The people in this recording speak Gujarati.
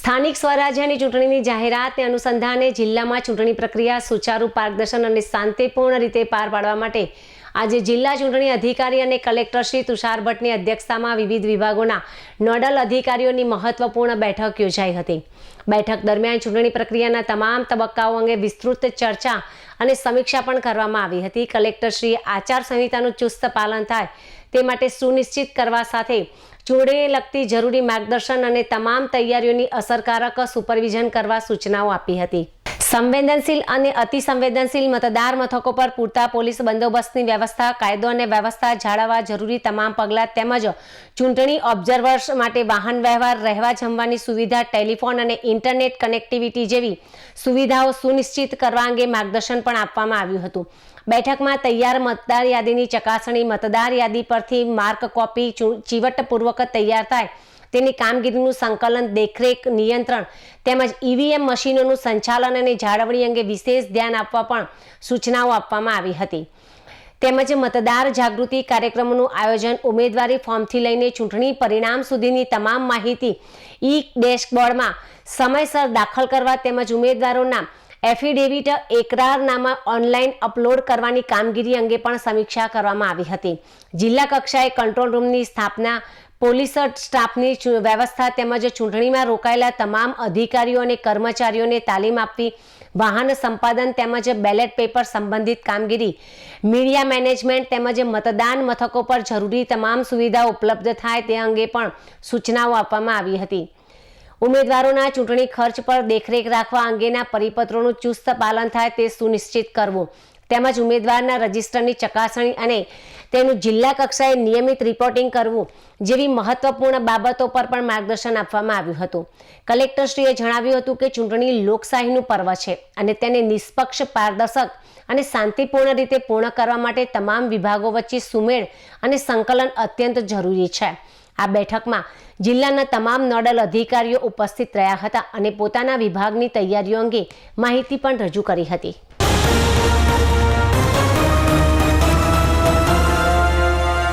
સ્થાનિક સ્વરાજ્યની ચૂંટણીની જાહેરાતને અનુસંધાને જિલ્લામાં ચૂંટણી પ્રક્રિયા સુચારુ, પારદર્શક અને શાંતિપૂર્ણ રીતે પાર પાડવા માટે આજે જિલ્લા ચૂંટણી અધિકારી અને કલેક્ટર શ્રી તુષાર ભટ્ટની અધ્યક્ષતામાં વિવિધ વિભાગોના નોડલ અધિકારીઓની મહત્વપૂર્ણ બેઠક યોજાઈ હતી। બેઠક દરમિયાન ચૂંટણી પ્રક્રિયાના તમામ તબક્કાઓ અંગે વિસ્તૃત ચર્ચા અને સમીક્ષા પણ કરવામાં આવી હતી। કલેક્ટર શ્રીએ આચાર સંહિતાનું ચુસ્ત પાલન થાય તે માટે સુનિશ્ચિત કરવા સાથે ચૂંટણીને લગતી જરૂરી માર્ગદર્શન અને તમામ તૈયારીઓની અસરકારક સુપરવિઝન કરવા સૂચનાઓ આપી હતી। સંવેદનશીલ અને અતિ સંવેદનશીલ મતદાર મથકો પર પૂરતા પોલીસ બંદોબસ્તની વ્યવસ્થા, કાયદો અને વ્યવસ્થા જાળવવા જરૂરી તમામ પગલાં તેમજ ચૂંટણી ઓબ્ઝર્વર્સ માટે વાહન વ્યવહાર, રહેવા જમવાની સુવિધા, ટેલિફોન અને ઇન્ટરનેટ કનેક્ટિવિટી જેવી સુવિધાઓ સુનિશ્ચિત કરવા અંગે માર્ગદર્શન પણ આપવામાં આવ્યું હતું। બેઠકમાં તૈયાર મતદાર યાદીની ચકાસણી, મતદાર યાદી પરથી માર્ક કોપી ચીવટપૂર્વક તૈયાર થાય તેની કામગીરીનું સંકલન, દેખરેખ, નિયંત્રણ તેમજ ઈવીએમ મશીનોનું સંચાલન અને જાળવણી અંગે વિશેષ ધ્યાન આપવા પણ સૂચનાઓ આપવામાં આવી હતી। તેમજ મતદાર જાગૃતિ કાર્યક્રમોનું આયોજન, ઉમેદવારી ફોર્મથી લઈને ચૂંટણી પરિણામ સુધીની તમામ માહિતી ઈ ડેશબોર્ડમાં સમયસર દાખલ કરવા તેમજ ઉમેદવારોના એફિડેવિટ, એકરારનામા ઓનલાઈન અપલોડ કરવાની કામગીરી અંગે પણ સમીક્ષા કરવામાં આવી હતી। જિલ્લા કક્ષાએ કંટ્રોલ રૂમની સ્થાપના, પોલીસ સ્ટાફની વ્યવસ્થા તેમજ ચૂંટણીમાં રોકાયેલા તમામ અધિકારીઓ અને કર્મચારીઓને તાલીમ આપવી, વાહન સંપાદન તેમજ બેલેટ પેપર સંબંધિત કામગીરી, મીડિયા મેનેજમેન્ટ તેમજ મતદાન મથકો પર જરૂરી તમામ સુવિધાઓ ઉપલબ્ધ થાય તે અંગે પણ સૂચનાઓ આપવામાં આવી હતી। ઉમેદવારોના ચૂંટણી ખર્ચ પર દેખરેખ રાખવા અંગેના પરિપત્રોનું ચુસ્ત પાલન થાય તે સુનિશ્ચિત કરવું તેમજ ઉમેદવારના રજિસ્ટરની ચકાસણી અને તેનું જિલ્લા કક્ષાએ નિયમિત રિપોર્ટિંગ કરવું જેવી મહત્વપૂર્ણ બાબતો પર પણ માર્ગદર્શન આપવામાં આવ્યું હતું। કલેક્ટરશ્રીએ જણાવ્યું હતું કે ચૂંટણી લોકશાહીનું પર્વ છે અને તેને નિષ્પક્ષ, પારદર્શક અને શાંતિપૂર્ણ રીતે પૂર્ણ કરવા માટે તમામ વિભાગો વચ્ચે સુમેળ અને સંકલન અત્યંત જરૂરી છે। આ બેઠકમાં જિલ્લાના તમામ નોડલ અધિકારીઓ ઉપસ્થિત રહ્યા હતા અને પોતાના વિભાગની તૈયારીઓ અંગે માહિતી પણ રજૂ કરી હતી।